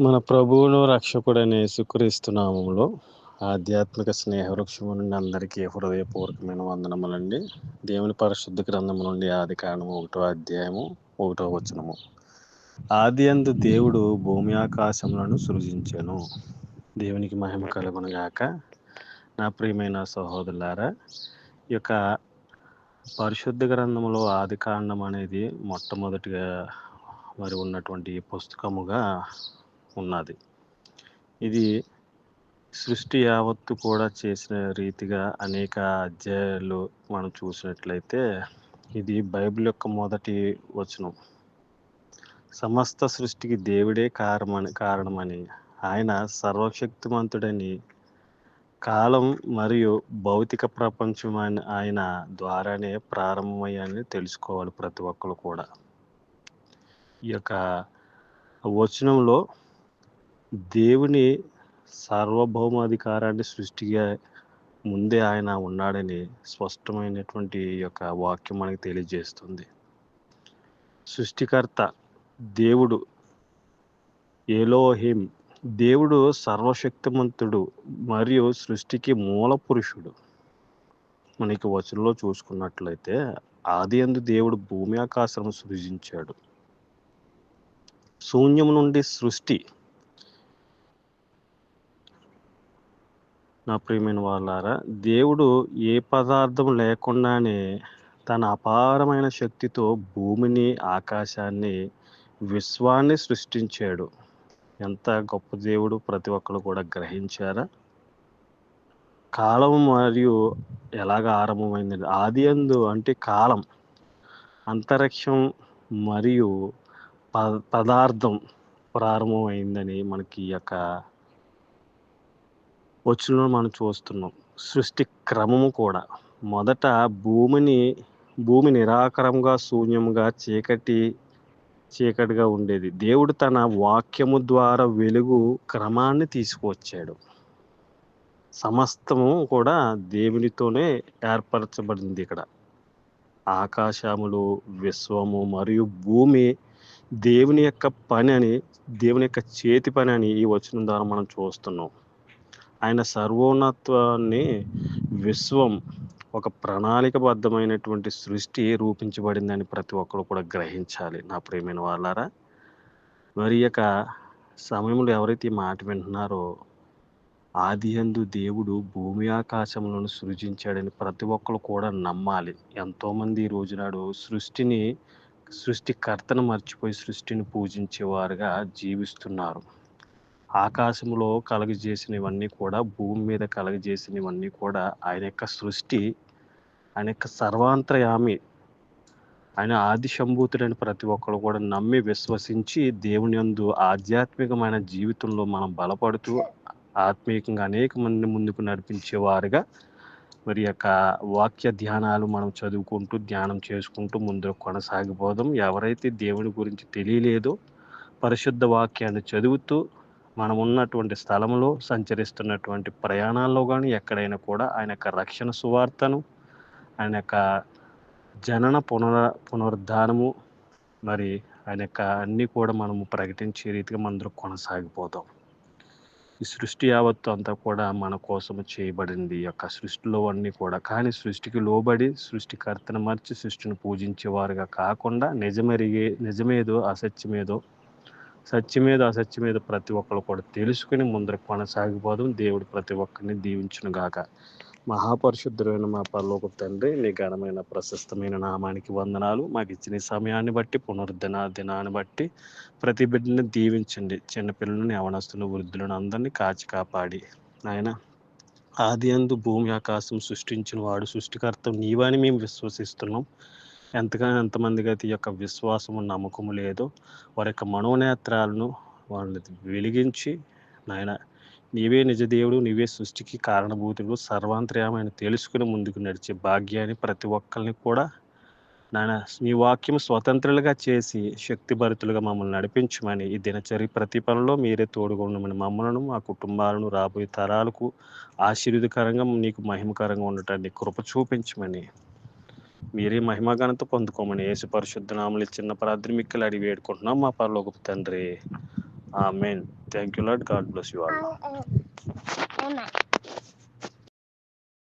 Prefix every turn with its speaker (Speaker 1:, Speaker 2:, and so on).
Speaker 1: మన ప్రభువును రక్షకుడైన యేసుక్రీస్తు నామములో ఆధ్యాత్మిక స్నేహవృక్షము నుండి అందరికీ హృదయపూర్వకమైన వందనములండి. దేవుని పరిశుద్ధ గ్రంథము నుండి ఆదికాండము 1వ అధ్యాయము 1వ వచనము. ఆదియందు దేవుడు భూమి ఆకాశములను సృజించెను. దేవునికి మహిమ కలుగునుగాక. నా ప్రియమైన సహోదరులారా, ఈ యొక్క పరిశుద్ధ గ్రంథములో ఆదికాండం అనేది మొట్టమొదటిగా ఉన్నటువంటి పుస్తకముగా ఉన్నది. ఇది సృష్టి యావత్తు కూడా చేసిన రీతిగా అనేక అధ్యాయాలు మనం చూసినట్లయితే ఇది బైబిల్ యొక్క మొదటి వచనం. సమస్త సృష్టికి దేవుడే కారణమని, ఆయన సర్వశక్తిమంతుడని, కాలం మరియు భౌతిక ప్రపంచం ఆయన ద్వారానే ప్రారంభమయ్యాయని తెలుసుకోవాలి ప్రతి ఒక్కరు కూడా. ఈ యొక్క వచనంలో దేవుని సార్వభౌమాధికారాన్ని సృష్టిగా ముందే ఆయన ఉన్నాడని స్పష్టమైనటువంటి యొక్క వాక్యం మనకి తెలియజేస్తుంది. సృష్టికర్త దేవుడు ఎలోహిం, దేవుడు సర్వశక్తిమంతుడు మరియు సృష్టికి మూల పురుషుడు. మనకి వచనంలో చూసుకున్నట్లయితే ఆదియందు దేవుడు భూమి ఆకాశం సృజించాడు. శూన్యం నుండి సృష్టి. నా ప్రియమైన వాళ్ళారా, దేవుడు ఏ పదార్థం లేకుండానే తన అపారమైన శక్తితో భూమిని, ఆకాశాన్ని, విశ్వాన్ని సృష్టించాడు. ఎంత గొప్ప దేవుడు, ప్రతి ఒక్కరు కూడా గ్రహించారా? కాలం మరియు ఎలాగ ఆరంభమైంది? ఆదియందు అంటే కాలం, అంతరిక్షం మరియు పదార్థం ప్రారంభమైందని మనకి ఈ యొక్క వచనంలో మనం చూస్తున్నాం. సృష్టి క్రమము కూడా మొదట భూమి నిరాకారంగా, శూన్యంగా, చీకటిగా ఉండేది. దేవుడు తన వాక్యము ద్వారా వెలుగు క్రమాన్ని తీసుకువచ్చాడు. సమస్తము కూడా దేవునితోనే ఏర్పరచబడింది. ఇక్కడ ఆకాశములు, విశ్వము మరియు భూమి దేవుని యొక్క పని అని, దేవుని యొక్క చేతి పని అని ఈ వచనం ద్వారా మనం చూస్తున్నాం. ఆయన సర్వోన్నత్వాన్ని, విశ్వం ఒక ప్రణాళికబద్ధమైనటువంటి సృష్టి రూపించబడిందని ప్రతి ఒక్కరు కూడా గ్రహించాలి. నా ప్రియమైన వాళ్ళారా, మరి యొక్క సమయంలో ఎవరైతే ఈ మాట వింటున్నారో, ఆదియందు దేవుడు భూమి ఆకాశములను సృజించాడని ప్రతి ఒక్కరు కూడా నమ్మాలి. ఎంతోమంది ఈ రోజునాడు సృష్టికర్తను మర్చిపోయి సృష్టిని పూజించేవారుగా జీవిస్తున్నారు. ఆకాశంలో కలగజేసినవన్నీ కూడా, భూమి మీద కలగజేసినవన్నీ కూడా ఆయన యొక్క సృష్టి, ఆయన యొక్క సర్వాంతర్యామి, ఆయన ఆది సంభూతుడని ప్రతి ఒక్కరు కూడా నమ్మి విశ్వసించి దేవుని యందు ఆధ్యాత్మికమైన జీవితంలో మనం బలపడుతూ ఆత్మీయంగా అనేక మంది ముందుకు నడిపించేవారుగా మరి యొక్క వాక్య ధ్యానాలు మనం చదువుకుంటూ, ధ్యానం చేసుకుంటూ ముందు కొనసాగిపోదాం. ఎవరైతే దేవుని గురించి తెలియలేదో పరిశుద్ధ వాక్యాన్ని చదువుతూ మనం ఉన్నటువంటి స్థలంలో, సంచరిస్తున్నటువంటి ప్రయాణాల్లో కానీ ఎక్కడైనా కూడా ఆయన యొక్క రక్షణ సువార్తను, ఆయన యొక్క జనన పునరుద్ధానము, మరి ఆయన యొక్క అన్నీ కూడా మనము ప్రకటించే రీతిగా మనం కొనసాగిపోతాం. ఈ సృష్టి యావత్తు అంతా కూడా మన కోసము చేయబడింది. ఈ యొక్క సృష్టిలో అన్నీ కూడా, కానీ సృష్టికి లోబడి సృష్టికర్తను మర్చి సృష్టిని పూజించేవారుగా కాకుండా నిజమేదో అసత్యమేదో ప్రతి ఒక్కరు కూడా తెలుసుకుని ముందరకు కొనసాగిపోదాం. దేవుడు ప్రతి ఒక్కరిని దీవించును గాక. మహాపరిశుద్ధుడైన మా పరలోకపు తండ్రి, నీ ఘనమైన ప్రశస్తమైన నామానికి వందనాలు. మాకు ఇచ్చిన సమయాన్ని బట్టి, దినాన్ని బట్టి ప్రతి బిడ్డని దీవించండి. చిన్నపిల్లలను, యవనస్తులను, వృద్ధులను అందరినీ కాచి కాపాడి నాయన, ఆదియందు భూమి ఆకాశం సృష్టించిన వాడు సృష్టికర్త నీవని మేము విశ్వసిస్తున్నాం. ఎంతమందికి అయితే ఈ యొక్క విశ్వాసము, నమ్మకము లేదో వారి యొక్క మనోనేత్రాలను వాళ్ళని వెలిగించి నాయన, నీవే నిజ దేవుడు, నీవే సృష్టికి కారణభూతుడు, సర్వాంతర్యామైన తెలుసుకుని ముందుకు నడిచే భాగ్యాన్ని ప్రతి ఒక్కరిని కూడా నాయన నీ వాక్యం స్వతంత్రులుగా చేసి శక్తిభరితులుగా మమ్మల్ని నడిపించమని, ఈ దినచర్య ప్రతి పనిలో మీరే తోడుగా ఉండమని, మమ్మలను, మా కుటుంబాలను, రాబోయే తరాలకు ఆశీర్వదకరంగా, నీకు మహిమకరంగా ఉండటాన్ని కృప చూపించమని, మీరే మహిమఘనత పొందుకోమని యేసు పరిశుద్ధ నామములో చిన్న ప్రార్థన మిక్కలు అడిగి వేడుకుంటున్నాం మా పరలోకపు తండ్రి. Amen. Thank you lord. God bless you all.
Speaker 2: Amen.